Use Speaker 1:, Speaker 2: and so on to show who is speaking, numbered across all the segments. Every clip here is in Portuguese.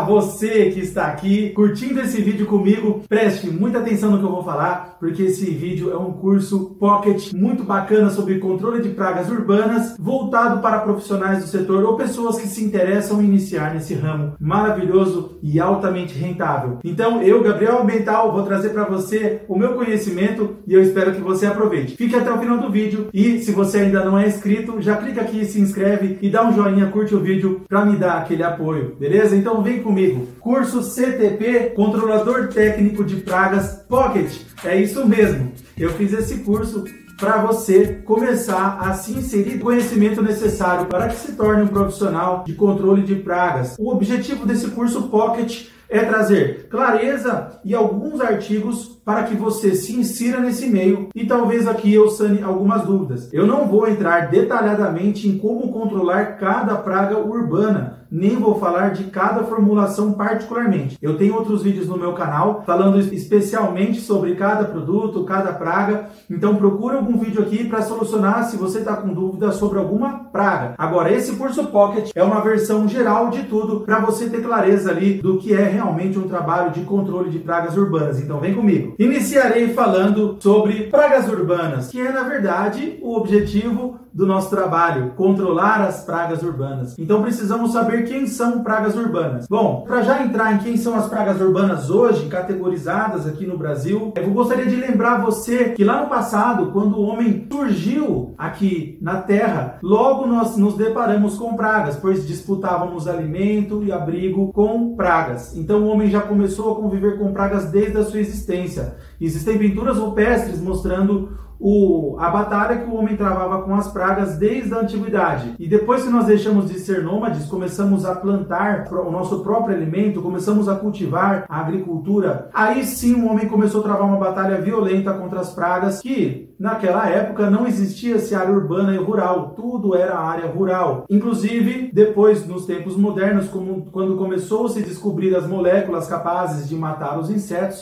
Speaker 1: você que está aqui curtindo esse vídeo comigo, preste muita atenção no que eu vou falar, porque esse vídeo é um curso Pocket muito bacana sobre controle de pragas urbanas, voltado para profissionais do setor ou pessoas que se interessam em iniciar nesse ramo maravilhoso e altamente rentável. Então eu, Gabriel Ambiental, vou trazer para você o meu conhecimento e eu espero que você aproveite. Fique até o final do vídeo e se você ainda não é inscrito, já clica aqui, se inscreve e dá um joinha, curte o vídeo para me dar aquele apoio, beleza? Então vem comigo. Curso CTP, Controlador Técnico de Pragas Pocket. É isso mesmo. Eu fiz esse curso para você começar a se inserir o conhecimento necessário para que se torne um profissional de controle de pragas. O objetivo desse curso Pocket é trazer clareza e alguns artigos para que você se insira nesse meio e talvez aqui eu sane algumas dúvidas. Eu não vou entrar detalhadamente em como controlar cada praga urbana, nem vou falar de cada formulação particularmente. Eu tenho outros vídeos no meu canal falando especialmente sobre cada produto, cada praga, então procura algum vídeo aqui para solucionar se você está com dúvida sobre alguma praga. Agora, esse curso Pocket é uma versão geral de tudo para você ter clareza ali do que é realmente um trabalho de controle de pragas urbanas. Então vem comigo. Iniciarei falando sobre pragas urbanas, que é na verdade o objetivo do nosso trabalho, controlar as pragas urbanas. Então precisamos saber quem são pragas urbanas. Bom, para já entrar em quem são as pragas urbanas hoje, categorizadas aqui no Brasil, eu gostaria de lembrar você que lá no passado, quando o homem surgiu aqui na Terra, logo nós nos deparamos com pragas, pois disputávamos alimento e abrigo com pragas. Então o homem já começou a conviver com pragas desde a sua existência. Existem pinturas rupestres mostrando a batalha que o homem travava com as pragas desde a antiguidade. E depois que nós deixamos de ser nômades, começamos a plantar o nosso próprio alimento, começamos a cultivar a agricultura, aí sim o homem começou a travar uma batalha violenta contra as pragas que, naquela época, não existia essa área urbana e rural, tudo era área rural. Inclusive, depois, nos tempos modernos, quando começou a se descobrir as moléculas capazes de matar os insetos,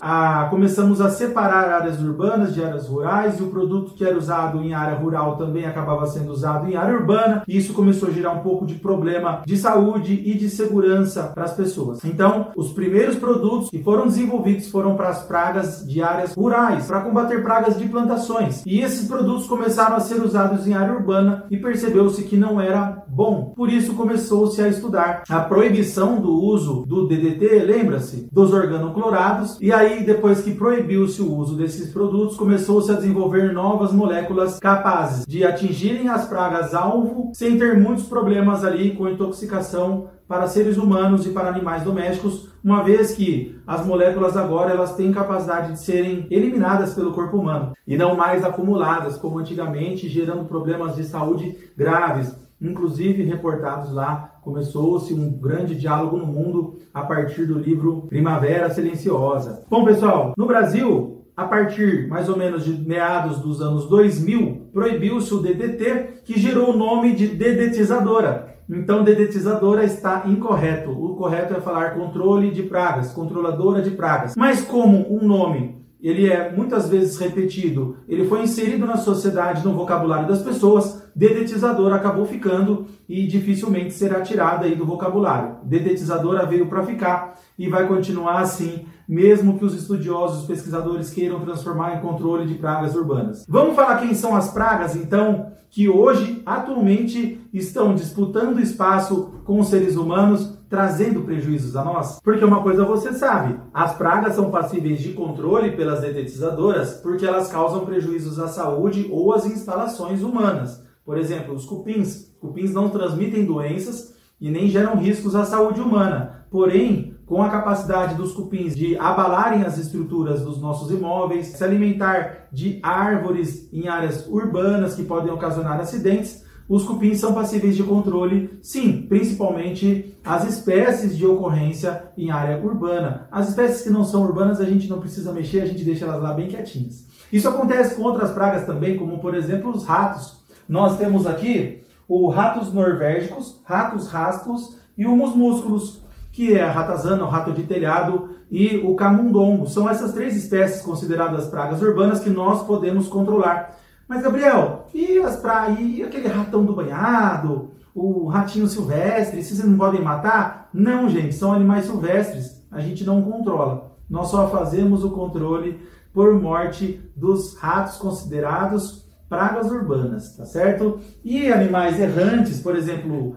Speaker 1: começamos a separar áreas urbanas de áreas rurais e o produto que era usado em área rural também acabava sendo usado em área urbana, e isso começou a gerar um pouco de problema de saúde e de segurança para as pessoas. Então, os primeiros produtos que foram desenvolvidos foram para as pragas de áreas rurais, para combater pragas de plantações. E esses produtos começaram a ser usados em área urbana e percebeu-se que não era bom. Por isso começou-se a estudar a proibição do uso do DDT, lembra-se? Dos organoclorados. E aí, depois que proibiu-se o uso desses produtos, começou-se a desenvolver novas moléculas capazes de atingirem as pragas-alvo sem ter muitos problemas ali com intoxicação para seres humanos e para animais domésticos, uma vez que as moléculas agora elas têm capacidade de serem eliminadas pelo corpo humano e não mais acumuladas como antigamente, gerando problemas de saúde graves. Inclusive reportados lá, começou-se um grande diálogo no mundo a partir do livro Primavera Silenciosa. Bom, pessoal, no Brasil, a partir mais ou menos de meados dos anos 2000, proibiu-se o DDT, que gerou o nome de dedetizadora. Então, dedetizadora está incorreto. O correto é falar controle de pragas, controladora de pragas. Mas como um nome ele é muitas vezes repetido, ele foi inserido na sociedade, no vocabulário das pessoas, dedetizadora acabou ficando e dificilmente será tirada aí do vocabulário. Dedetizadora veio para ficar e vai continuar assim, mesmo que os estudiosos, os pesquisadores queiram transformar em controle de pragas urbanas. Vamos falar quem são as pragas, então, que hoje, atualmente, estão disputando espaço com os seres humanos, trazendo prejuízos a nós? Porque uma coisa você sabe, as pragas são passíveis de controle pelas dedetizadoras porque elas causam prejuízos à saúde ou às instalações humanas. Por exemplo, os cupins. Cupins não transmitem doenças e nem geram riscos à saúde humana. Porém, com a capacidade dos cupins de abalarem as estruturas dos nossos imóveis, se alimentar de árvores em áreas urbanas que podem ocasionar acidentes, os cupins são passíveis de controle, sim, principalmente as espécies de ocorrência em área urbana. As espécies que não são urbanas a gente não precisa mexer, a gente deixa elas lá bem quietinhas. Isso acontece com outras pragas também, como por exemplo os ratos. Nós temos aqui o ratos norvégicos, ratos rastos e o musmúsculos, que é a ratazana, o rato de telhado e o camundongo. São essas três espécies consideradas pragas urbanas que nós podemos controlar. Mas, Gabriel, e aquele ratão do banhado, o ratinho silvestre, se vocês não podem matar? Não, gente, são animais silvestres, a gente não controla. Nós só fazemos o controle por morte dos ratos considerados pragas urbanas, tá certo? E animais errantes, por exemplo,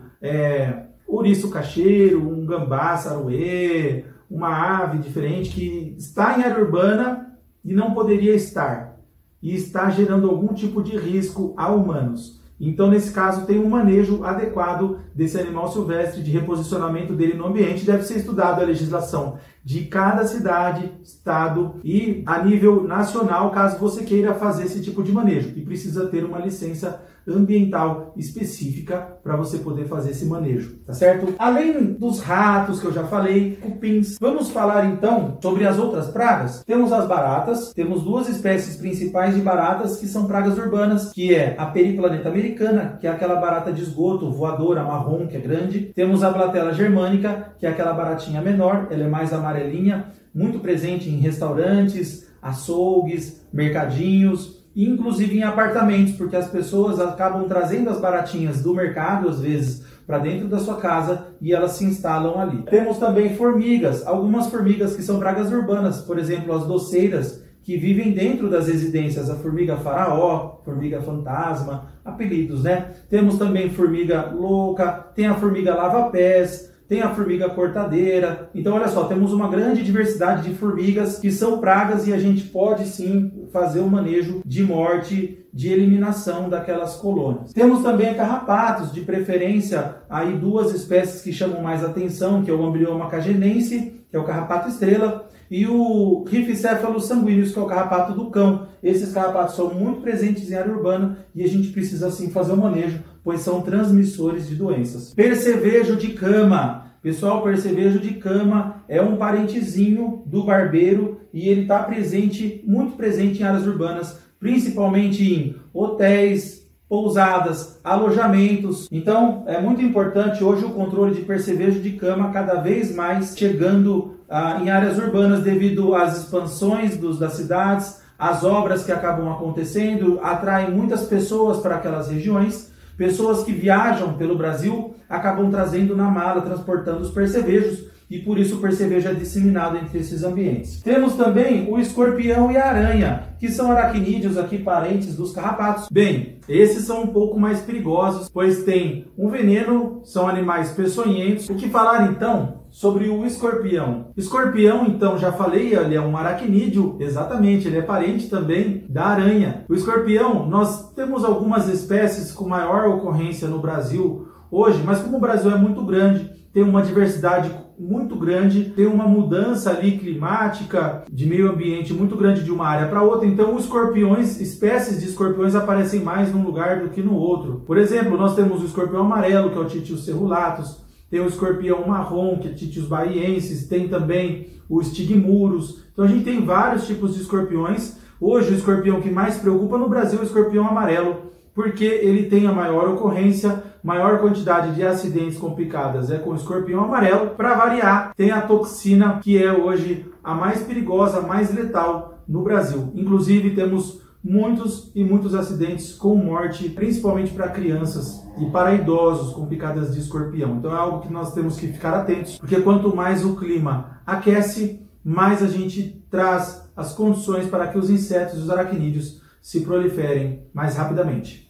Speaker 1: ouriço cacheiro, um gambá saruê, uma ave diferente que está em área urbana e não poderia estar, e está gerando algum tipo de risco a humanos. Então, nesse caso, tem um manejo adequado desse animal silvestre, de reposicionamento dele no ambiente. Deve ser estudado a legislação de cada cidade, estado e a nível nacional, caso você queira fazer esse tipo de manejo. E precisa ter uma licença ambiental específica para você poder fazer esse manejo, tá certo? Além dos ratos que eu já falei, cupins, vamos falar então sobre as outras pragas. Temos as baratas, temos duas espécies principais de baratas que são pragas urbanas, que é a Periplaneta americana, que é aquela barata de esgoto voadora marrom, que é grande. Temos a Blatella germanica, que é aquela baratinha menor, ela é mais amarelinha, muito presente em restaurantes, açougues, mercadinhos, inclusive em apartamentos, porque as pessoas acabam trazendo as baratinhas do mercado, às vezes, para dentro da sua casa e elas se instalam ali. Temos também formigas, algumas formigas que são pragas urbanas, por exemplo, as doceiras, que vivem dentro das residências, a formiga faraó, formiga fantasma, apelidos, né? Temos também formiga louca, tem a formiga lava-pés, tem a formiga cortadeira. Então, olha só, temos uma grande diversidade de formigas que são pragas e a gente pode sim fazer um manejo de morte, de eliminação daquelas colônias. Temos também carrapatos, de preferência, aí duas espécies que chamam mais atenção, que é o Amblyomma cagenense, que é o carrapato estrela, e o Rhipicephalus sanguineus, que é o carrapato do cão. Esses carrapatos são muito presentes em área urbana e a gente precisa sim fazer o manejo, pois são transmissores de doenças. Percevejo de cama. Pessoal, percevejo de cama é um parentezinho do barbeiro e ele está presente, muito presente em áreas urbanas, principalmente em hotéis, pousadas, alojamentos. Então, é muito importante hoje o controle de percevejo de cama cada vez mais chegando em áreas urbanas devido às expansões das cidades, as obras que acabam acontecendo, atraem muitas pessoas para aquelas regiões. Pessoas que viajam pelo Brasil acabam trazendo na mala, transportando os percevejos, e por isso o percevejo é disseminado entre esses ambientes. Temos também o escorpião e a aranha, que são aracnídeos aqui parentes dos carrapatos. Bem, esses são um pouco mais perigosos, pois têm um veneno, são animais peçonhentos. O que falar então sobre o escorpião? Escorpião, então, já falei, ele é um aracnídeo, exatamente, ele é parente também da aranha. O escorpião, nós temos algumas espécies com maior ocorrência no Brasil hoje, mas como o Brasil é muito grande, tem uma diversidade muito grande, tem uma mudança ali climática, de meio ambiente muito grande de uma área para outra, então os escorpiões, espécies de escorpiões aparecem mais num lugar do que no outro. Por exemplo, nós temos o escorpião amarelo, que é o Titius cerulatus, tem o escorpião marrom, que é Titius baiensis, tem também o Stigmurus. Então a gente tem vários tipos de escorpiões. Hoje o escorpião que mais preocupa no Brasil é o escorpião amarelo, porque ele tem a maior ocorrência, maior quantidade de acidentes com picadas é com o escorpião amarelo. Para variar, tem a toxina, que é hoje a mais perigosa, a mais letal no Brasil. Inclusive temos muitos acidentes com morte, principalmente para crianças e para idosos com picadas de escorpião. Então é algo que nós temos que ficar atentos, porque quanto mais o clima aquece, mais a gente traz as condições para que os insetos e os aracnídeos se proliferem mais rapidamente.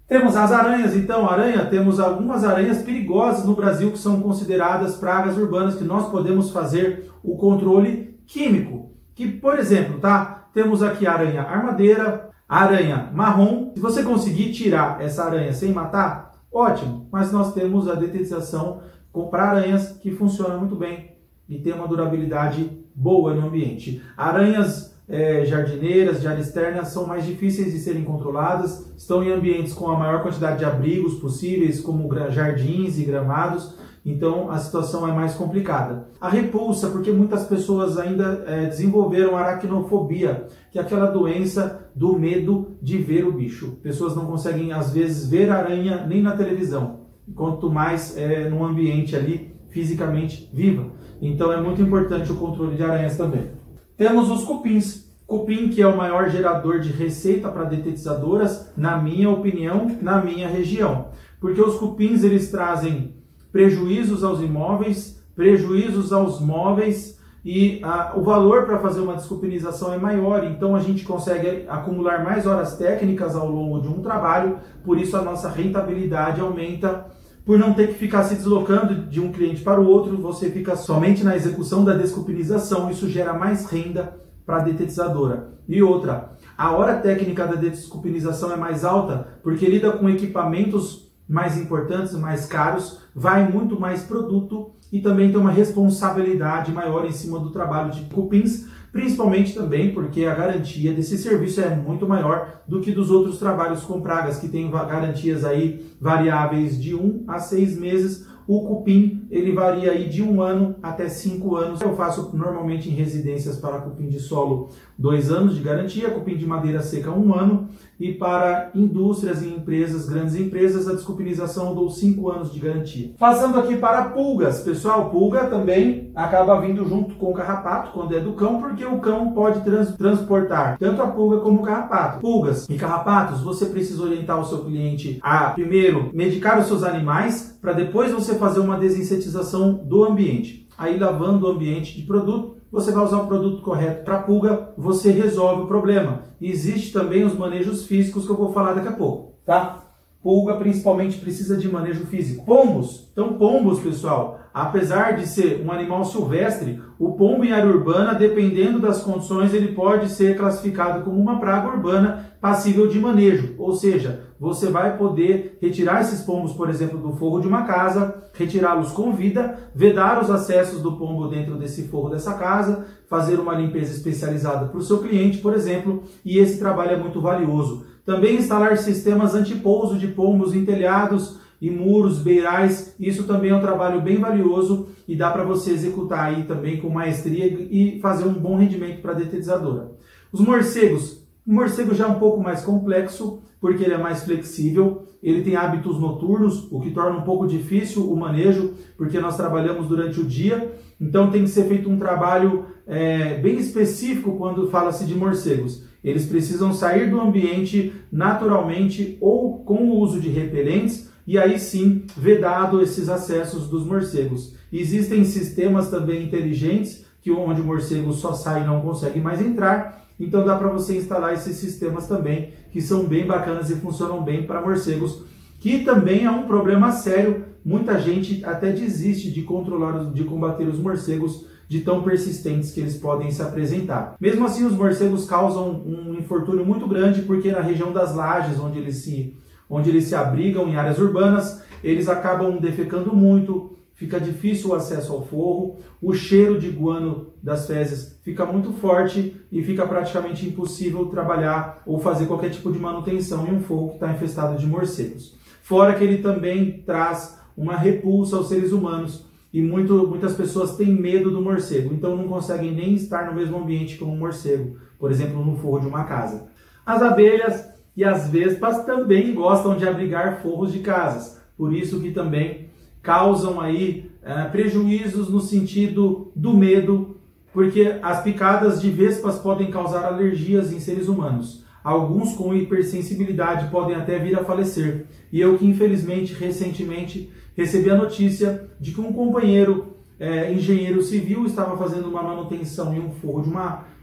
Speaker 1: Temos as aranhas, então, temos algumas aranhas perigosas no Brasil que são consideradas pragas urbanas, que nós podemos fazer o controle químico. Que, por exemplo, temos aqui a aranha armadeira, a aranha marrom. Se você conseguir tirar essa aranha sem matar, ótimo, mas nós temos a detetização para aranhas que funciona muito bem e tem uma durabilidade boa no ambiente. Aranhas jardineiras, de área externa, são mais difíceis de serem controladas, estão em ambientes com a maior quantidade de abrigos possíveis, como jardins e gramados, então a situação é mais complicada. A repulsa, porque muitas pessoas ainda desenvolveram aracnofobia, que é aquela doença do medo de ver o bicho. Pessoas não conseguem, às vezes, ver a aranha nem na televisão, quanto mais num ambiente ali fisicamente viva. Então é muito importante o controle de aranhas também. Temos os cupins. Cupim, que é o maior gerador de receita para detetizadoras, na minha opinião, na minha região. Porque os cupins eles trazem prejuízos aos imóveis, prejuízos aos móveis e o valor para fazer uma descupinização é maior, então a gente consegue acumular mais horas técnicas ao longo de um trabalho, por isso a nossa rentabilidade aumenta, por não ter que ficar se deslocando de um cliente para o outro, você fica somente na execução da descupinização, isso gera mais renda para a detetizadora. E outra, a hora técnica da descupinização é mais alta, porque lida com equipamentos mais importantes, mais caros, vai muito mais produto e também tem uma responsabilidade maior em cima do trabalho de cupins, principalmente também porque a garantia desse serviço é muito maior do que dos outros trabalhos com pragas, que tem garantias aí variáveis de 1 a 6 meses. O cupim, ele varia aí de 1 ano até 5 anos. Eu faço normalmente em residências para cupim de solo 2 anos de garantia, cupim de madeira seca 1 ano, e para indústrias e empresas, grandes empresas, a descupinização eu dou 5 anos de garantia. Passando aqui para pulgas, pessoal, pulga também acaba vindo junto com o carrapato, quando é do cão, porque o cão pode transportar tanto a pulga como o carrapato. Pulgas e carrapatos, você precisa orientar o seu cliente a, primeiro, medicar os seus animais, para depois você fazer uma desinsetização do ambiente. Aí, lavando o ambiente de produto, você vai usar o produto correto para pulga, você resolve o problema. E existe também os manejos físicos que eu vou falar daqui a pouco, tá? Pulga principalmente precisa de manejo físico. Pombos. Então, pombos, pessoal, apesar de ser um animal silvestre, o pombo em área urbana, dependendo das condições, ele pode ser classificado como uma praga urbana passível de manejo. Ou seja, você vai poder retirar esses pombos, por exemplo, do forro de uma casa, retirá-los com vida, vedar os acessos do pombo dentro desse forro dessa casa, fazer uma limpeza especializada para o seu cliente, por exemplo, e esse trabalho é muito valioso. Também instalar sistemas antipouso de pombos em telhados e muros, beirais, isso também é um trabalho bem valioso e dá para você executar aí também com maestria e fazer um bom rendimento para a detetizadora. Os morcegos, o morcego já é um pouco mais complexo, porque ele é mais flexível, ele tem hábitos noturnos, o que torna um pouco difícil o manejo, porque nós trabalhamos durante o dia, então tem que ser feito um trabalho bem específico quando fala-se de morcegos. Eles precisam sair do ambiente naturalmente ou com o uso de repelentes, e aí sim, vedado esses acessos dos morcegos. Existem sistemas também inteligentes, onde o morcego só sai e não consegue mais entrar, então dá para você instalar esses sistemas também, que são bem bacanas e funcionam bem para morcegos, que também é um problema sério. Muita gente até desiste de combater os morcegos, de tão persistentes que eles podem se apresentar. Mesmo assim, os morcegos causam um infortúnio muito grande, porque na região das lajes, onde eles se abrigam em áreas urbanas, eles acabam defecando muito, fica difícil o acesso ao forro, o cheiro de guano das fezes fica muito forte e fica praticamente impossível trabalhar ou fazer qualquer tipo de manutenção em um forro que está infestado de morcegos. Fora que ele também traz uma repulsa aos seres humanos, e muitas pessoas têm medo do morcego, então não conseguem nem estar no mesmo ambiente que um morcego, por exemplo, no forro de uma casa. As abelhas e as vespas também gostam de abrigar forros de casas, por isso que também causam aí prejuízos no sentido do medo, porque as picadas de vespas podem causar alergias em seres humanos. Alguns com hipersensibilidade podem até vir a falecer. E eu que infelizmente recentemente recebi a notícia de que um companheiro engenheiro civil estava fazendo uma manutenção em um forro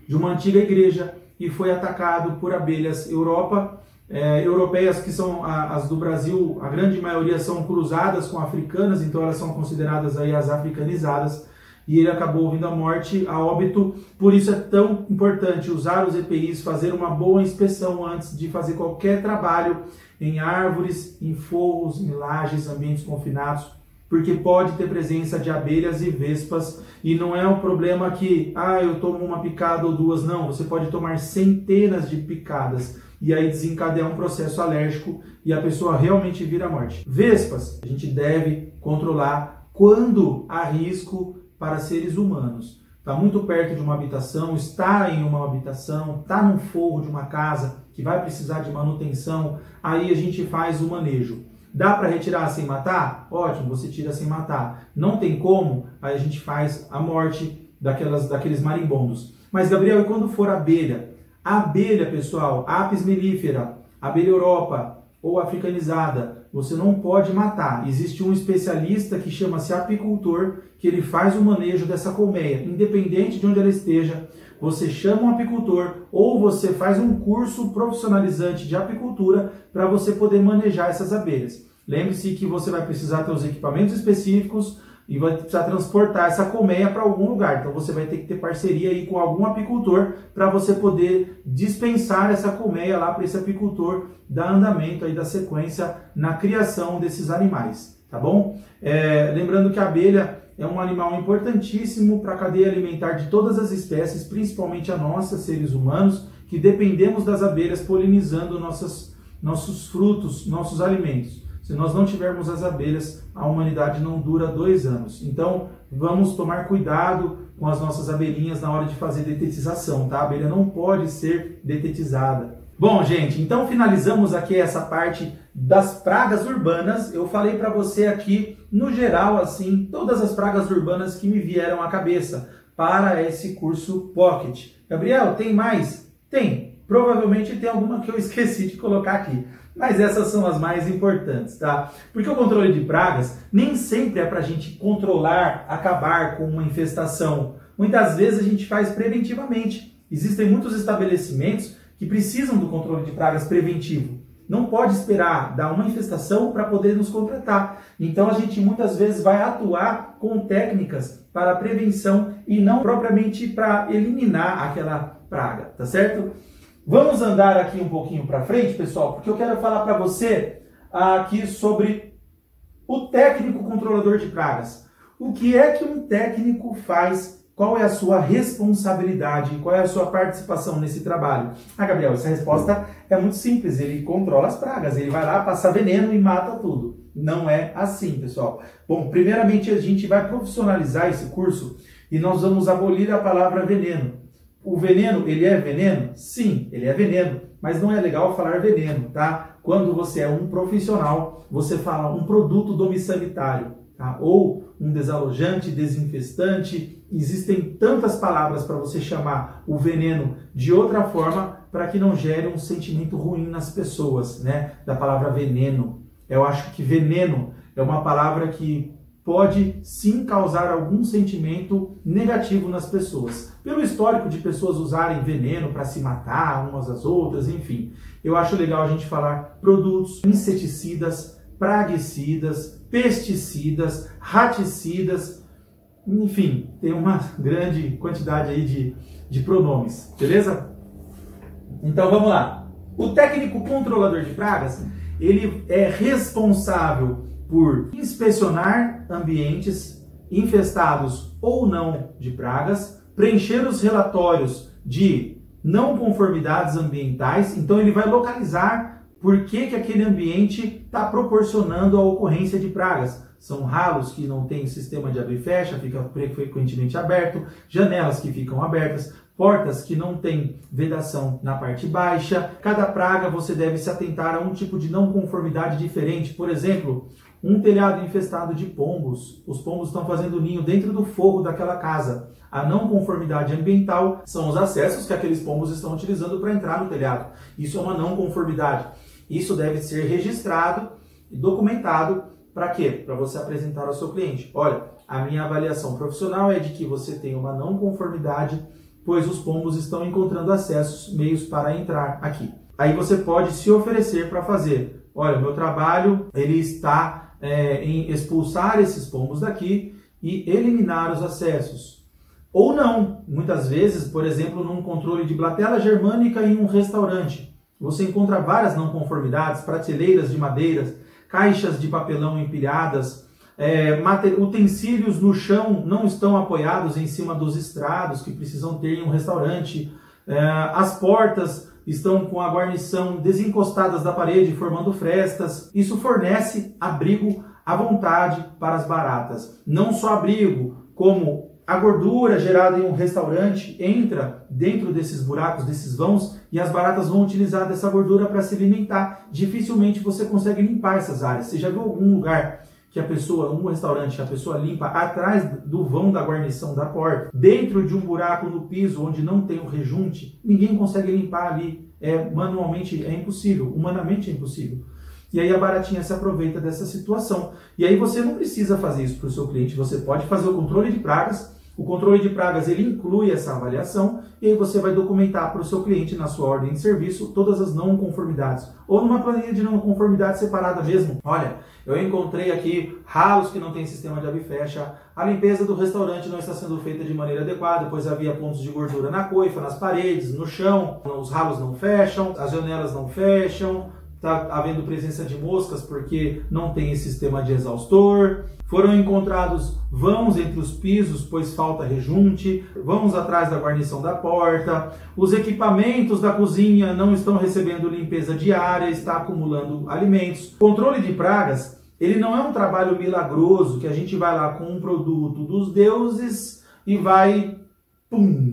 Speaker 1: de uma antiga igreja e foi atacado por abelhas europeias, que são as do Brasil. A grande maioria são cruzadas com africanas, então elas são consideradas aí as africanizadas, e ele acabou vindo à morte, a óbito. Por isso é tão importante usar os EPIs, fazer uma boa inspeção antes de fazer qualquer trabalho em árvores, em forros, em lajes, ambientes confinados, porque pode ter presença de abelhas e vespas, e não é um problema que, eu tomo uma picada ou duas, não, você pode tomar centenas de picadas, e aí desencadear um processo alérgico, e a pessoa realmente vir à morte. Vespas, a gente deve controlar quando há risco para seres humanos. Está muito perto de uma habitação, está em uma habitação, está num forro de uma casa que vai precisar de manutenção, aí a gente faz o manejo. Dá para retirar sem matar? Ótimo, você tira sem matar. Não tem como? Aí a gente faz a morte daqueles marimbondos. Mas, Gabriel, e quando for abelha? A abelha, pessoal, Apis mellifera, abelha Europa ou africanizada, você não pode matar. Existe um especialista que chama-se apicultor, que ele faz o manejo dessa colmeia, independente de onde ela esteja. Você chama um apicultor ou você faz um curso profissionalizante de apicultura para você poder manejar essas abelhas. Lembre-se que você vai precisar ter os equipamentos específicos e vai precisar transportar essa colmeia para algum lugar. Então você vai ter que ter parceria aí com algum apicultor para você poder dispensar essa colmeia lá para esse apicultor dar andamento aí da sequência na criação desses animais, tá bom? Lembrando que a abelha é um animal importantíssimo para a cadeia alimentar de todas as espécies, principalmente a nossa, seres humanos, que dependemos das abelhas polinizando nossos frutos, nossos alimentos. Se nós não tivermos as abelhas, a humanidade não dura 2 anos. Então, vamos tomar cuidado com as nossas abelhinhas na hora de fazer detetização, tá? A abelha não pode ser detetizada. Bom, gente, então finalizamos aqui essa parte das pragas urbanas. Eu falei para você aqui, no geral, assim, todas as pragas urbanas que me vieram à cabeça para esse curso Pocket. Gabriel, tem mais? Tem. Provavelmente tem alguma que eu esqueci de colocar aqui. Mas essas são as mais importantes, tá? Porque o controle de pragas nem sempre é para a gente controlar, acabar com uma infestação. Muitas vezes a gente faz preventivamente. Existem muitos estabelecimentos que precisam do controle de pragas preventivo. Não pode esperar dar uma infestação para poder nos contratar. Então a gente muitas vezes vai atuar com técnicas para prevenção e não propriamente para eliminar aquela praga, tá certo? Vamos andar aqui um pouquinho para frente, pessoal, porque eu quero falar para você aqui sobre o técnico controlador de pragas. O que é que um técnico faz? Qual é a sua responsabilidade? Qual é a sua participação nesse trabalho? Ah, Gabriel, essa resposta é muito simples. Ele controla as pragas, ele vai lá, passa veneno e mata tudo. Não é assim, pessoal. Bom, primeiramente a gente vai profissionalizar esse curso e nós vamos abolir a palavra veneno. O veneno, ele é veneno? Sim, ele é veneno, mas não é legal falar veneno, tá? Quando você é um profissional, você fala um produto domissanitário, tá? Ou um desalojante, desinfestante. Existem tantas palavras para você chamar o veneno de outra forma para que não gere um sentimento ruim nas pessoas, né? Da palavra veneno. Eu acho que veneno é uma palavra que pode sim causar algum sentimento negativo nas pessoas. Pelo histórico de pessoas usarem veneno para se matar umas às outras, enfim. Eu acho legal a gente falar produtos inseticidas, praguicidas, pesticidas, raticidas, enfim, tem uma grande quantidade aí de pronomes, beleza? Então vamos lá. O técnico controlador de pragas, ele é responsável por inspecionar ambientes infestados ou não de pragas, preencher os relatórios de não conformidades ambientais, então ele vai localizar por que aquele ambiente está proporcionando a ocorrência de pragas. São ralos que não têm sistema de abre e fecha, fica frequentemente aberto, janelas que ficam abertas, portas que não têm vedação na parte baixa. Cada praga você deve se atentar a um tipo de não conformidade diferente. Por exemplo, um telhado infestado de pombos. Os pombos estão fazendo ninho dentro do forro daquela casa. A não conformidade ambiental são os acessos que aqueles pombos estão utilizando para entrar no telhado. Isso é uma não conformidade. Isso deve ser registrado e documentado. Para quê? Para você apresentar ao seu cliente. Olha, a minha avaliação profissional é de que você tem uma não conformidade, pois os pombos estão encontrando acessos, meios para entrar aqui. Aí você pode se oferecer para fazer. Olha, meu trabalho ele está em expulsar esses pombos daqui e eliminar os acessos. Ou não, muitas vezes, por exemplo, num controle de blatela germânica em um restaurante, você encontra várias não conformidades, prateleiras de madeiras, caixas de papelão empilhadas, utensílios no chão não estão apoiados em cima dos estrados que precisam ter em um restaurante, as portas estão com a guarnição desencostadas da parede, formando frestas. Isso fornece abrigo à vontade para as baratas. Não só abrigo, como a gordura gerada em um restaurante entra dentro desses buracos, desses vãos, e as baratas vão utilizar dessa gordura para se alimentar. Dificilmente você consegue limpar essas áreas. Você já viu algum lugar que um restaurante, que a pessoa limpa atrás do vão da guarnição da porta, dentro de um buraco no piso onde não tem o rejunte? Ninguém consegue limpar ali. Manualmente é impossível, humanamente é impossível. E aí a Baratinha se aproveita dessa situação. E aí você não precisa fazer isso para o seu cliente, você pode fazer o controle de pragas. O controle de pragas ele inclui essa avaliação e aí você vai documentar para o seu cliente na sua ordem de serviço todas as não conformidades. Ou numa planilha de não conformidade separada mesmo. Olha, eu encontrei aqui ralos que não tem sistema de abre e fecha, a limpeza do restaurante não está sendo feita de maneira adequada, pois havia pontos de gordura na coifa, nas paredes, no chão, os ralos não fecham, as janelas não fecham, está havendo presença de moscas porque não tem esse sistema de exaustor. Foram encontrados vãos entre os pisos, pois falta rejunte, vãos atrás da guarnição da porta, os equipamentos da cozinha não estão recebendo limpeza diária, está acumulando alimentos. Controle de pragas, ele não é um trabalho milagroso que a gente vai lá com um produto dos deuses e vai,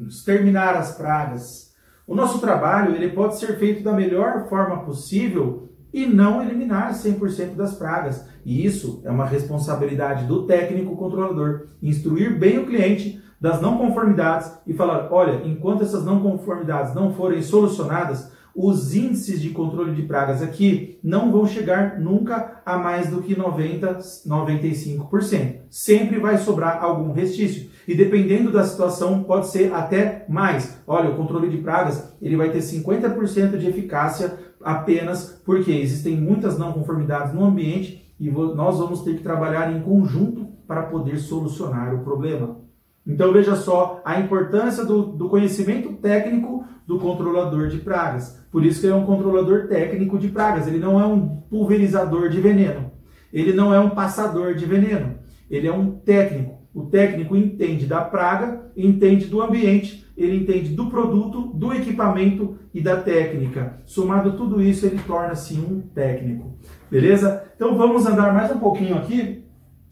Speaker 1: exterminar as pragas. O nosso trabalho ele pode ser feito da melhor forma possível e não eliminar 100% das pragas. E isso é uma responsabilidade do técnico controlador. Instruir bem o cliente das não conformidades e falar, olha, enquanto essas não conformidades não forem solucionadas, os índices de controle de pragas aqui não vão chegar nunca a mais do que 90%, 95%. Sempre vai sobrar algum restício. E dependendo da situação, pode ser até mais. Olha, o controle de pragas ele vai ter 50% de eficácia apenas porque existem muitas não conformidades no ambiente e nós vamos ter que trabalhar em conjunto para poder solucionar o problema. Então veja só a importância do conhecimento técnico do controlador de pragas. Por isso que ele é um controlador técnico de pragas. Ele não é um pulverizador de veneno. Ele não é um passador de veneno. Ele é um técnico. O técnico entende da praga, entende do ambiente, ele entende do produto, do equipamento e da técnica. Somado tudo isso, ele torna-se um técnico. Beleza? Então vamos andar mais um pouquinho aqui.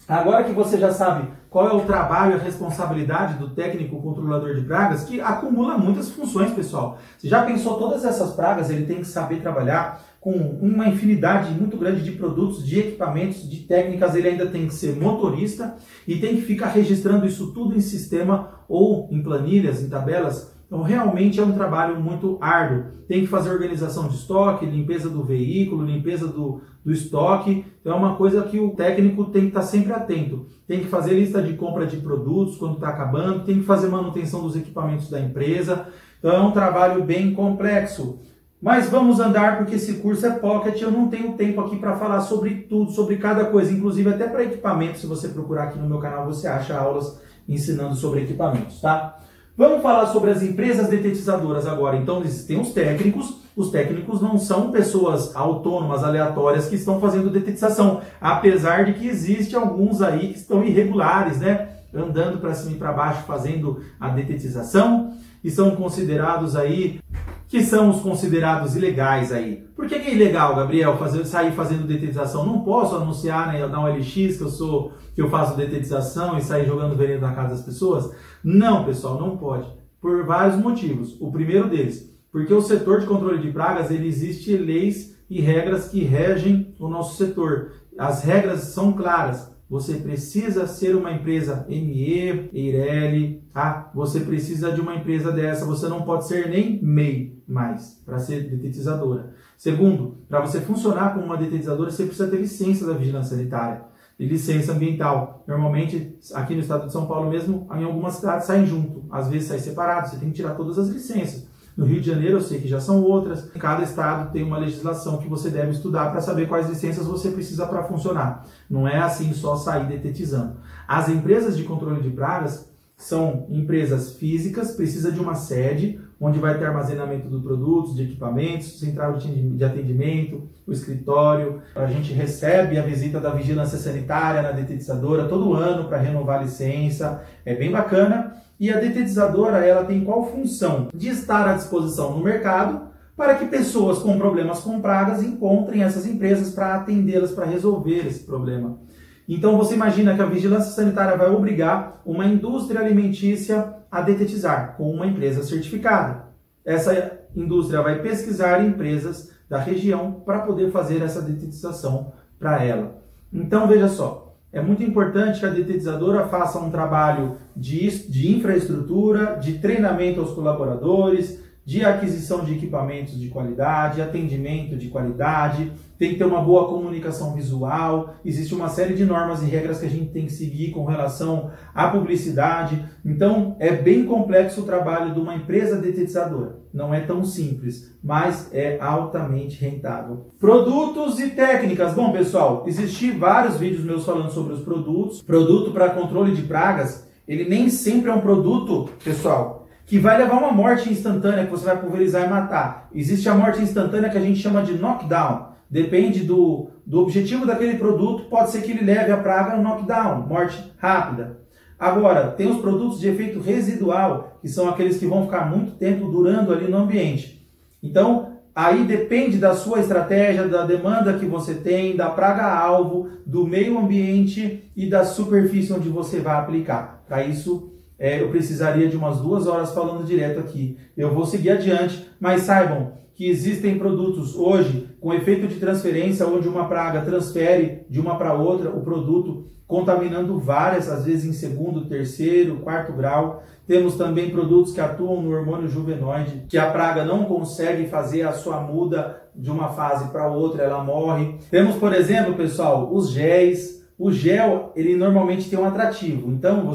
Speaker 1: Agora que você já sabe qual é o trabalho e a responsabilidade do técnico controlador de pragas, que acumula muitas funções, pessoal. Você já pensou todas essas pragas, ele tem que saber trabalhar com uma infinidade muito grande de produtos, de equipamentos, de técnicas, ele ainda tem que ser motorista e tem que ficar registrando isso tudo em sistema ou em planilhas, em tabelas. Então realmente é um trabalho muito árduo. Tem que fazer organização de estoque, limpeza do veículo, limpeza do estoque. Então é uma coisa que o técnico tem que estar sempre atento. Tem que fazer lista de compra de produtos quando está acabando, tem que fazer manutenção dos equipamentos da empresa. Então é um trabalho bem complexo. Mas vamos andar porque esse curso é pocket, eu não tenho tempo aqui para falar sobre tudo, sobre cada coisa, inclusive até para equipamentos, se você procurar aqui no meu canal você acha aulas ensinando sobre equipamentos, tá? Vamos falar sobre as empresas detetizadoras agora. Então existem os técnicos não são pessoas autônomas, aleatórias que estão fazendo detetização, apesar de que existe alguns aí que estão irregulares, né? Andando para cima e para baixo fazendo a detetização e são considerados aí que são os considerados ilegais aí. Por que é ilegal, Gabriel, sair fazendo detetização? Não posso anunciar, né, na OLX que eu faço detetização e sair jogando veneno na casa das pessoas? Não, pessoal, não pode. Por vários motivos. O primeiro deles, porque o setor de controle de pragas, ele existe leis e regras que regem o nosso setor. As regras são claras. Você precisa ser uma empresa ME, EIRELI, tá? Você precisa de uma empresa dessa, você não pode ser nem MEI mais para ser detetizadora. Segundo, para você funcionar como uma detetizadora, você precisa ter licença da vigilância sanitária e licença ambiental. Normalmente, aqui no estado de São Paulo mesmo, em algumas cidades saem junto, às vezes saem separados, você tem que tirar todas as licenças. No Rio de Janeiro eu sei que já são outras. Cada estado tem uma legislação que você deve estudar para saber quais licenças você precisa para funcionar. Não é assim só sair detetizando. As empresas de controle de pragas são empresas físicas, precisa de uma sede, onde vai ter armazenamento de produtos, de equipamentos, central de atendimento, o escritório. A gente recebe a visita da vigilância sanitária na detetizadora todo ano para renovar a licença. É bem bacana. E a detetizadora, ela tem qual função? De estar à disposição no mercado para que pessoas com problemas com pragas encontrem essas empresas para atendê-las, para resolver esse problema. Então você imagina que a vigilância sanitária vai obrigar uma indústria alimentícia a detetizar com uma empresa certificada. Essa indústria vai pesquisar empresas da região para poder fazer essa detetização para ela. Então veja só. É muito importante que a detetizadora faça um trabalho de infraestrutura, de treinamento aos colaboradores, de aquisição de equipamentos de qualidade, atendimento de qualidade, tem que ter uma boa comunicação visual, existe uma série de normas e regras que a gente tem que seguir com relação à publicidade. Então, é bem complexo o trabalho de uma empresa detetizadora. Não é tão simples, mas é altamente rentável. Produtos e técnicas. Bom, pessoal, existem vários vídeos meus falando sobre os produtos. Produto para controle de pragas, ele nem sempre é um produto, pessoal, que vai levar uma morte instantânea, que você vai pulverizar e matar. Existe a morte instantânea que a gente chama de knockdown. Depende do objetivo daquele produto, pode ser que ele leve a praga a um knockdown, morte rápida. Agora, tem os produtos de efeito residual, que são aqueles que vão ficar muito tempo durando ali no ambiente. Então, aí depende da sua estratégia, da demanda que você tem, da praga-alvo, do meio ambiente e da superfície onde você vai aplicar. Para isso, eu precisaria de umas 2 horas falando direto aqui. Eu vou seguir adiante, mas saibam que existem produtos hoje com efeito de transferência, onde uma praga transfere de uma para outra o produto, contaminando várias, às vezes em segundo, terceiro, quarto grau. Temos também produtos que atuam no hormônio juvenoide, que a praga não consegue fazer a sua muda de uma fase para outra, ela morre. Temos, por exemplo, pessoal, os géis. O gel, ele normalmente tem um atrativo. Então,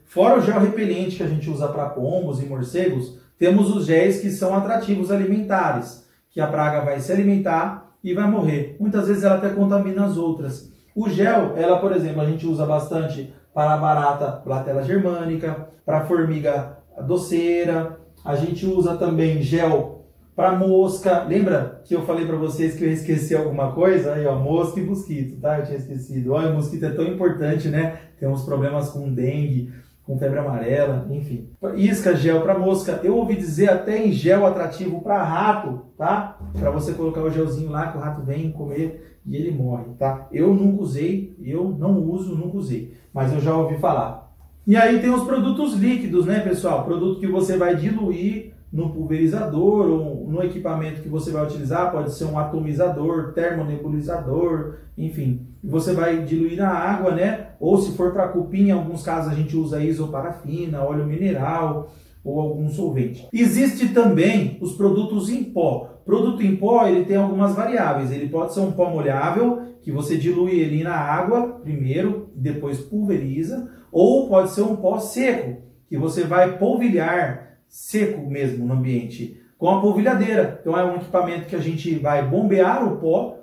Speaker 1: fora o gel repelente que a gente usa para pombos e morcegos, temos os géis que são atrativos alimentares, que a praga vai se alimentar e vai morrer. Muitas vezes ela até contamina as outras. O gel, por exemplo, a gente usa bastante para a barata Platela germânica, para a formiga doceira. A gente usa também gel para mosca. Lembra que eu falei para vocês que eu esqueci alguma coisa? Aí, ó, mosca e mosquito, tá? Eu tinha esquecido. Olha, o mosquito é tão importante, né? Temos problemas com dengue, com febre amarela, enfim. Isca, gel para mosca. Eu ouvi dizer até em gel atrativo para rato, tá? Para você colocar o gelzinho lá que o rato vem comer e ele morre, tá? Eu nunca usei, eu não uso, nunca usei, mas eu já ouvi falar. E aí tem os produtos líquidos, né, pessoal? Produto que você vai diluir no pulverizador ou no equipamento que você vai utilizar, pode ser um atomizador, termonebulizador, enfim. Você vai diluir na água, né? Ou se for para cupim, em alguns casos a gente usa isoparafina, óleo mineral ou algum solvente. Existe também os produtos em pó. Produto em pó, ele tem algumas variáveis. Ele pode ser um pó molhável, que você dilui ele na água primeiro, depois pulveriza, ou pode ser um pó seco, que você vai polvilhar seco mesmo no ambiente, com a polvilhadeira. Então é um equipamento que a gente vai bombear o pó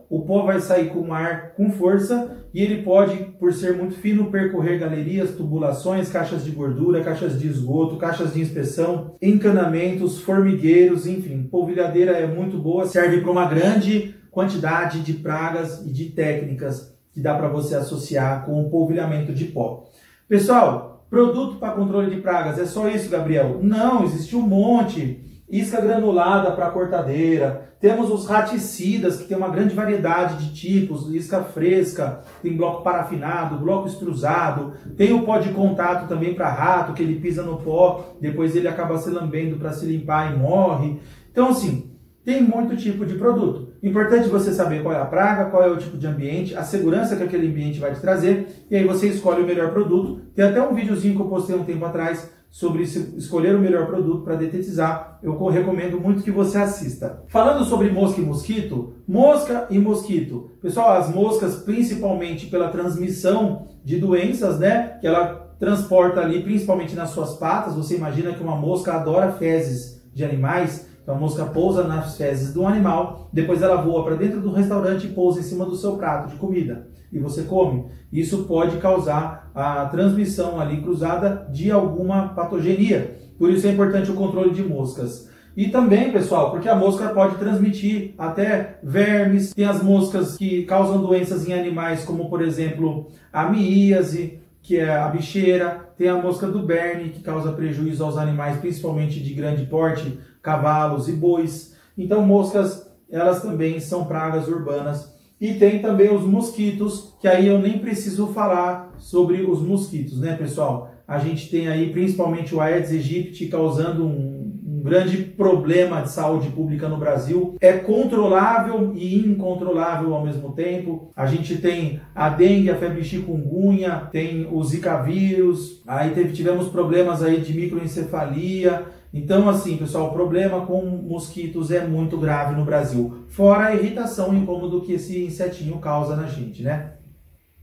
Speaker 1: vai sair com ar com força e ele pode, por ser muito fino, percorrer galerias, tubulações, caixas de gordura, caixas de esgoto, caixas de inspeção, encanamentos, formigueiros, enfim. Polvilhadeira é muito boa, serve para uma grande quantidade de pragas e de técnicas que dá para você associar com o polvilhamento de pó. Pessoal, produto para controle de pragas, é só isso, Gabriel? Não, existe um monte. Isca granulada para cortadeira, temos os raticidas, que tem uma grande variedade de tipos, isca fresca, tem bloco parafinado, bloco extrusado, tem o pó de contato também para rato, que ele pisa no pó, depois ele acaba se lambendo para se limpar e morre. Então, assim, tem muito tipo de produto. Importante você saber qual é a praga, qual é o tipo de ambiente, a segurança que aquele ambiente vai te trazer, e aí você escolhe o melhor produto. Tem até um videozinho que eu postei um tempo atrás sobre escolher o melhor produto para detetizar. Eu recomendo muito que você assista. Falando sobre mosca e mosquito, mosca e mosquito. Pessoal, as moscas, principalmente pela transmissão de doenças, né, que ela transporta ali, principalmente nas suas patas. Você imagina que uma mosca adora fezes de animais. Então a mosca pousa nas fezes do animal, depois ela voa para dentro do restaurante e pousa em cima do seu prato de comida. E você come. Isso pode causar a transmissão ali cruzada de alguma patogenia. Por isso é importante o controle de moscas. E também, pessoal, porque a mosca pode transmitir até vermes. Tem as moscas que causam doenças em animais, como por exemplo a miíase, que é a bicheira. Tem a mosca do Berne, que causa prejuízo aos animais, principalmente de grande porte, cavalos e bois. Então moscas, elas também são pragas urbanas. E tem também os mosquitos, que aí eu nem preciso falar sobre os mosquitos, né, pessoal? A gente tem aí principalmente o Aedes aegypti causando um grande problema de saúde pública no Brasil. É controlável e incontrolável ao mesmo tempo. A gente tem a dengue, a febre chikungunya, tem o zika vírus, aí tivemos problemas aí de microencefalia. Então, assim, pessoal, o problema com mosquitos é muito grave no Brasil. Fora a irritação e incômodo que esse insetinho causa na gente, né?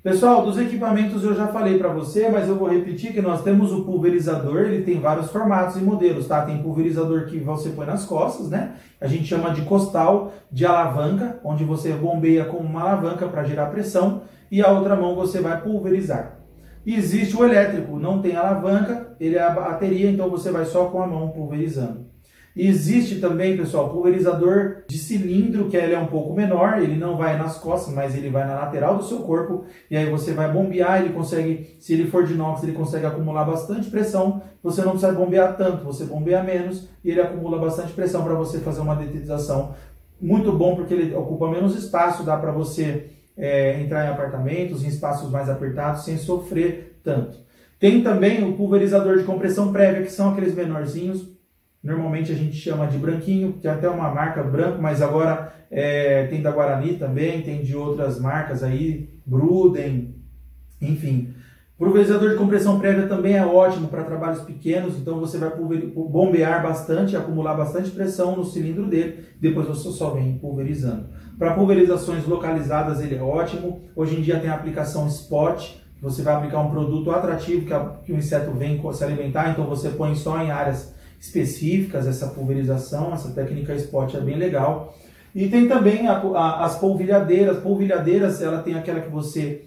Speaker 1: Pessoal, dos equipamentos eu já falei para você, mas eu vou repetir que nós temos o pulverizador, ele tem vários formatos e modelos, tá? Tem pulverizador que você põe nas costas, né? A gente chama de costal, de alavanca, onde você bombeia com uma alavanca para gerar pressão e a outra mão você vai pulverizar. E existe o elétrico, não tem alavanca, ele é a bateria, então você vai só com a mão pulverizando. E existe também, pessoal, pulverizador de cilindro, que ele é um pouco menor, ele não vai nas costas, mas ele vai na lateral do seu corpo, e aí você vai bombear, ele consegue, se ele for de inox, ele consegue acumular bastante pressão, você não precisa bombear tanto, você bombeia menos, e ele acumula bastante pressão para você fazer uma detetização. Muito bom, porque ele ocupa menos espaço, dá para você entrar em apartamentos, em espaços mais apertados, sem sofrer tanto. Tem também o pulverizador de compressão prévia, que são aqueles menorzinhos. Normalmente a gente chama de branquinho, tem até uma marca branco, mas agora tem da Guarani também, tem de outras marcas aí, Bruden, enfim. Pulverizador de compressão prévia também é ótimo para trabalhos pequenos, então você vai bombear bastante, acumular bastante pressão no cilindro dele, depois você só vem pulverizando. Para pulverizações localizadas ele é ótimo, hoje em dia tem a aplicação Spot, você vai aplicar um produto atrativo que o inseto vem se alimentar, então você põe só em áreas específicas essa pulverização, essa técnica Spot é bem legal. E tem também as polvilhadeiras. Polvilhadeiras, ela tem aquela que você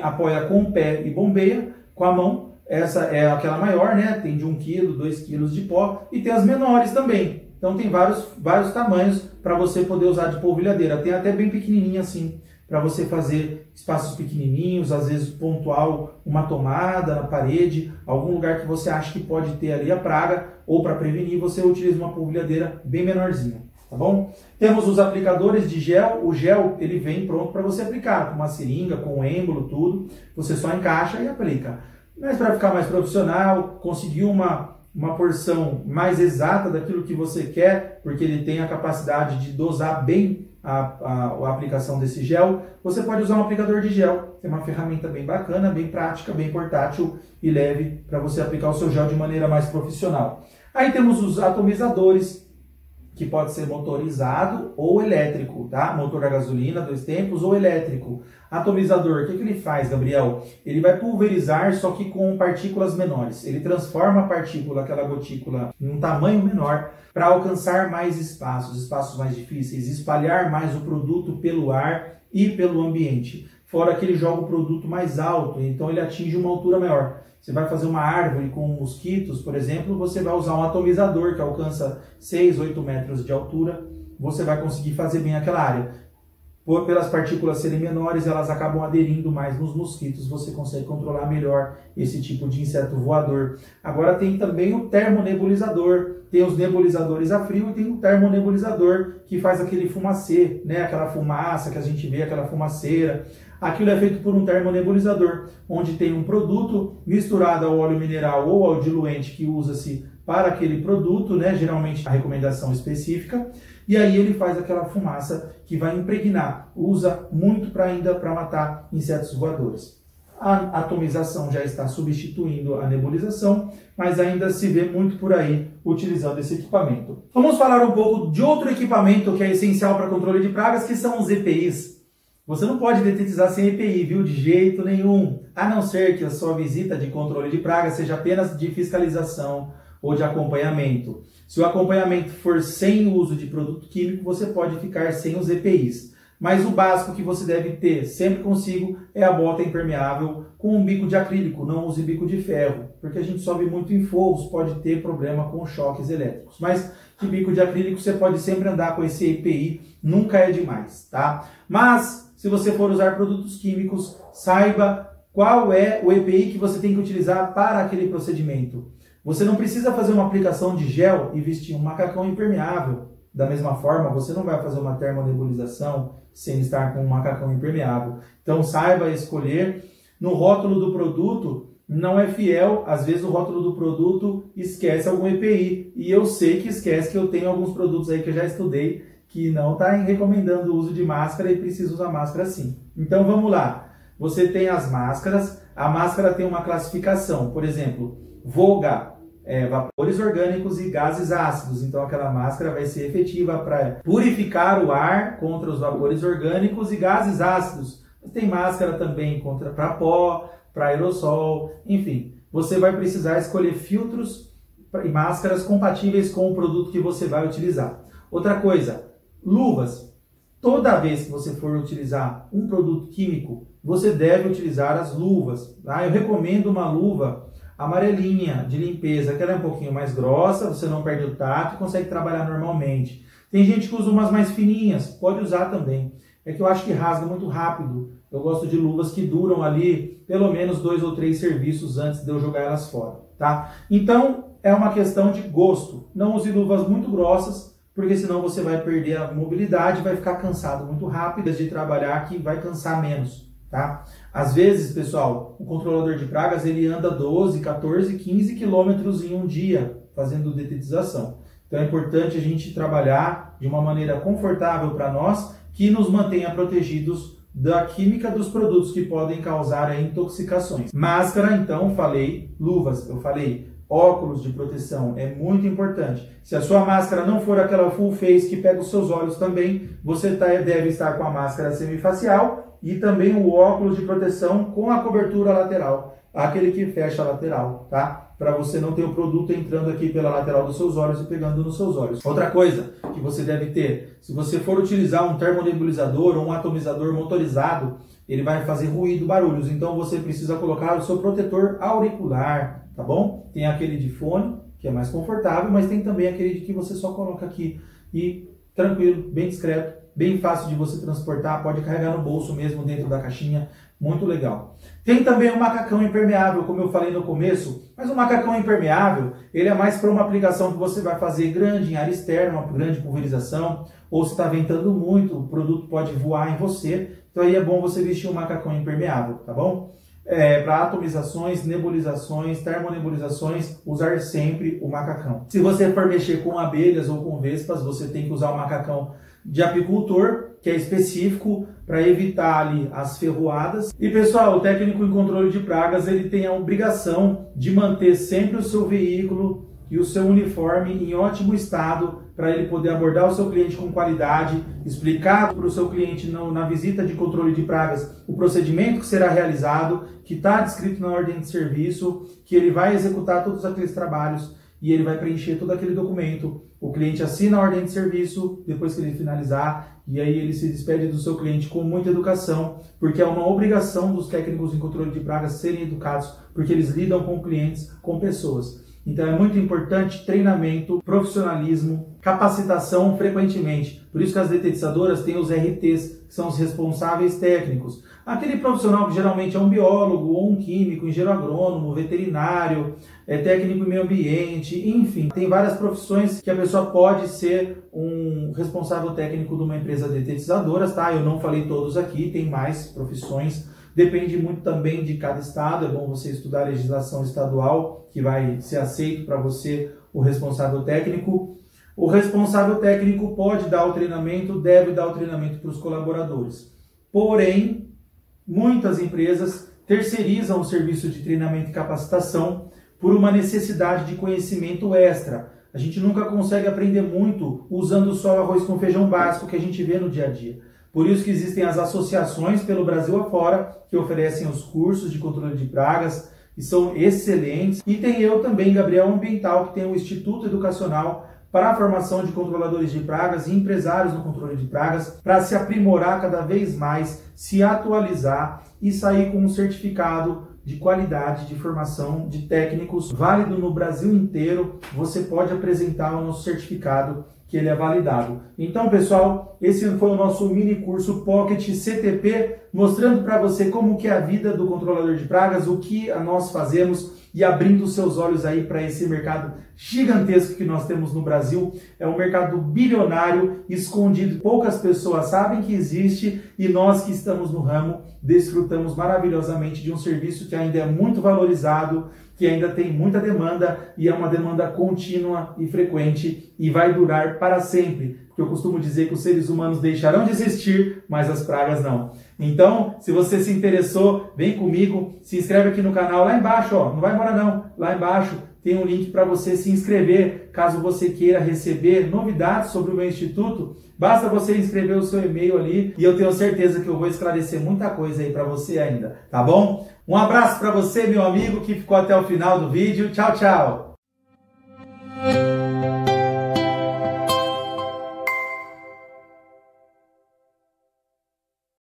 Speaker 1: apoia com o pé e bombeia com a mão. Essa é aquela maior, né? Tem de 1 kg, 2 kg de pó. E tem as menores também. Então tem vários tamanhos para você poder usar de polvilhadeira. Tem até bem pequenininha assim, para você fazer espaços pequenininhos, às vezes pontual uma tomada na parede, algum lugar que você acha que pode ter ali a praga, ou para prevenir, você utiliza uma polvilhadeira bem menorzinha, tá bom? Temos os aplicadores de gel. O gel, ele vem pronto para você aplicar, com uma seringa, com um êmbolo, tudo. Você só encaixa e aplica. Mas para ficar mais profissional, conseguir uma porção mais exata daquilo que você quer, porque ele tem a capacidade de dosar bem a aplicação desse gel, você pode usar um aplicador de gel. É uma ferramenta bem bacana, bem prática, bem portátil e leve para você aplicar o seu gel de maneira mais profissional. Aí temos os atomizadores, que pode ser motorizado ou elétrico, tá? Motor a gasolina, 2 tempos, ou elétrico. Atomizador, o que ele faz, Gabriel? Ele vai pulverizar, só que com partículas menores. Ele transforma a partícula, aquela gotícula, em um tamanho menor para alcançar mais espaços mais difíceis, espalhar mais o produto pelo ar e pelo ambiente. Fora que ele joga o produto mais alto, então ele atinge uma altura maior. Você vai fazer uma árvore com mosquitos, por exemplo, você vai usar um atomizador que alcança 6, 8 metros de altura, você vai conseguir fazer bem aquela área. Pelas partículas serem menores, elas acabam aderindo mais nos mosquitos, você consegue controlar melhor esse tipo de inseto voador. Agora tem também o termonebulizador, tem os nebulizadores a frio e tem o termonebulizador que faz aquele fumacê, né? Aquela fumaça que a gente vê, aquela fumaceira. Aquilo é feito por um termonebulizador, onde tem um produto misturado ao óleo mineral ou ao diluente que usa-se para aquele produto, né? Geralmente a recomendação específica, e aí ele faz aquela fumaça que vai impregnar. Usa muito para matar insetos voadores. A atomização já está substituindo a nebulização, mas ainda se vê muito por aí utilizando esse equipamento. Vamos falar um pouco de outro equipamento que é essencial para controle de pragas, que são os EPIs. Você não pode detetizar sem EPI, viu? De jeito nenhum. A não ser que a sua visita de controle de pragas seja apenas de fiscalização ou de acompanhamento. Se o acompanhamento for sem o uso de produto químico, você pode ficar sem os EPIs. Mas o básico que você deve ter sempre consigo é a bota impermeável com um bico de acrílico, não use bico de ferro, porque a gente sobe muito em fogos, pode ter problema com choques elétricos. Mas de bico de acrílico você pode sempre andar com esse EPI, nunca é demais, tá? Mas se você for usar produtos químicos, saiba qual é o EPI que você tem que utilizar para aquele procedimento. Você não precisa fazer uma aplicação de gel e vestir um macacão impermeável. Da mesma forma, você não vai fazer uma termonebulização sem estar com um macacão impermeável. Então saiba escolher. No rótulo do produto não é fiel, às vezes o rótulo do produto esquece algum EPI, e eu sei que esquece, que eu tenho alguns produtos aí que eu já estudei, que não está recomendando o uso de máscara e precisa usar máscara sim. Então vamos lá, você tem as máscaras, a máscara tem uma classificação, por exemplo, VOGA, vapores orgânicos e gases ácidos, então aquela máscara vai ser efetiva para purificar o ar contra os vapores orgânicos e gases ácidos. Mas tem máscara também para pó, para aerossol, enfim. Você vai precisar escolher filtros e máscaras compatíveis com o produto que você vai utilizar. Outra coisa, luvas. Toda vez que você for utilizar um produto químico, você deve utilizar as luvas. Tá? Eu recomendo uma luva amarelinha de limpeza, que ela é um pouquinho mais grossa, você não perde o tato e consegue trabalhar normalmente. Tem gente que usa umas mais fininhas, pode usar também. É que eu acho que rasga muito rápido. Eu gosto de luvas que duram ali pelo menos 2 ou 3 serviços antes de eu jogar elas fora, tá? Então, é uma questão de gosto. Não use luvas muito grossas, porque senão você vai perder a mobilidade, vai ficar cansado muito rápido de trabalhar, que vai cansar menos, tá? Às vezes, pessoal, o controlador de pragas, ele anda 12, 14, 15 quilômetros em um dia fazendo detetização. Então é importante a gente trabalhar de uma maneira confortável para nós, que nos mantenha protegidos da química dos produtos que podem causar intoxicações. Máscara, então, falei, luvas, eu falei, óculos de proteção, é muito importante. Se a sua máscara não for aquela full face que pega os seus olhos também, você deve estar com a máscara semifacial e também o óculos de proteção com a cobertura lateral, aquele que fecha a lateral, tá? Para você não ter o produto entrando aqui pela lateral dos seus olhos e pegando nos seus olhos. Outra coisa que você deve ter, se você for utilizar um termonebulizador ou um atomizador motorizado, ele vai fazer ruído, barulhos, então você precisa colocar o seu protetor auricular, tá bom? Tem aquele de fone, que é mais confortável, mas tem também aquele de que você só coloca aqui e tranquilo, bem discreto, bem fácil de você transportar, pode carregar no bolso mesmo dentro da caixinha, muito legal. Tem também o macacão impermeável, como eu falei no começo, mas o macacão impermeável, ele é mais para uma aplicação que você vai fazer grande em área externa, uma grande pulverização, ou se está ventando muito, o produto pode voar em você, então aí é bom você vestir um macacão impermeável, tá bom? Para atomizações, nebulizações, termonebulizações, usar sempre o macacão. Se você for mexer com abelhas ou com vespas, você tem que usar o macacão de apicultor, que é específico para evitar ali as ferroadas. E pessoal, o técnico em controle de pragas, ele tem a obrigação de manter sempre o seu veículo e o seu uniforme em ótimo estado para ele poder abordar o seu cliente com qualidade, explicar para o seu cliente na visita de controle de pragas o procedimento que será realizado, que está descrito na ordem de serviço, que ele vai executar todos aqueles trabalhos e ele vai preencher todo aquele documento. O cliente assina a ordem de serviço depois que ele finalizar e aí ele se despede do seu cliente com muita educação, porque é uma obrigação dos técnicos em controle de pragas serem educados, porque eles lidam com clientes, com pessoas. Então é muito importante treinamento, profissionalismo, capacitação frequentemente. Por isso que as detetizadoras têm os RTs, que são os responsáveis técnicos. Aquele profissional que geralmente é um biólogo ou um químico, engenheiro agrônomo, veterinário, técnico em meio ambiente, enfim. Tem várias profissões que a pessoa pode ser um responsável técnico de uma empresa detetizadora, tá? Eu não falei todos aqui, tem mais profissões. Depende muito também de cada estado, é bom você estudar a legislação estadual, que vai ser aceito para você o responsável técnico. O responsável técnico pode dar o treinamento, deve dar o treinamento para os colaboradores. Porém, muitas empresas terceirizam o serviço de treinamento e capacitação por uma necessidade de conhecimento extra. A gente nunca consegue aprender muito usando só o arroz com feijão básico que a gente vê no dia a dia. Por isso que existem as associações pelo Brasil afora que oferecem os cursos de controle de pragas e são excelentes. E tem eu também, Gabriel Ambiental, que tem um Instituto Educacional para a formação de controladores de pragas e empresários no controle de pragas, para se aprimorar cada vez mais, se atualizar e sair com um certificado de qualidade de formação de técnicos válido no Brasil inteiro. Você pode apresentar o nosso certificado que ele é validado. Então, pessoal, esse foi o nosso mini curso Pocket CTP, mostrando para você como que é a vida do controlador de pragas, o que nós fazemos e abrindo seus olhos aí para esse mercado gigantesco que nós temos no Brasil. É um mercado bilionário, escondido, poucas pessoas sabem que existe e nós que estamos no ramo desfrutamos maravilhosamente de um serviço que ainda é muito valorizado, que ainda tem muita demanda e é uma demanda contínua e frequente e vai durar para sempre. Porque eu costumo dizer que os seres humanos deixarão de existir, mas as pragas não. Então, se você se interessou, vem comigo, se inscreve aqui no canal, lá embaixo, ó, não vai embora não, lá embaixo tem um link para você se inscrever, caso você queira receber novidades sobre o meu instituto, basta você inscrever o seu e-mail ali e eu tenho certeza que eu vou esclarecer muita coisa aí para você ainda, tá bom? Um abraço para você, meu amigo, que ficou até o final do vídeo. Tchau, tchau!